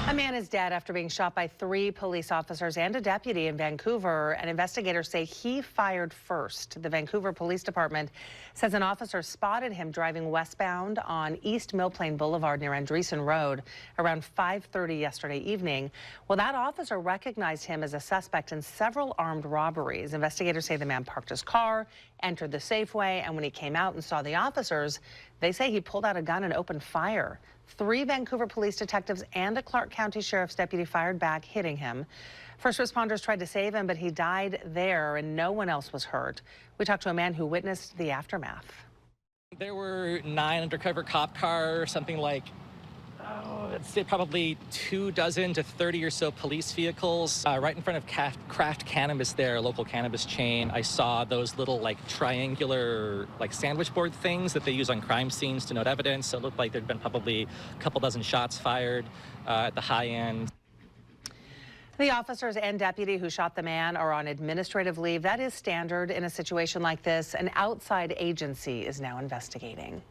A man is dead after being shot by 3 police officers and a deputy in Vancouver, and investigators say he fired first. The Vancouver Police Department says an officer spotted him driving westbound on East Mill Plain Boulevard near Andreessen Road around 5:30 yesterday evening. Well, that officer recognized him as a suspect in several armed robberies. Investigators say the man parked his car, entered the Safeway, and when he came out and saw the officers, they say he pulled out a gun and opened fire. 3 Vancouver police detectives and a Clark County Sheriff's deputy fired back, hitting him. First responders tried to save him, but he died there and no one else was hurt. We talked to a man who witnessed the aftermath. There were 9 undercover cop cars, something like, let's say probably 24 to 30 or so police vehicles. Right in front of Craft Cannabis there, a local cannabis chain. I saw those little triangular sandwich board things that they use on crime scenes to note evidence. So it looked like there'd been probably a couple dozen shots fired at the high end. The officers and deputy who shot the man are on administrative leave. That is standard in a situation like this. An outside agency is now investigating.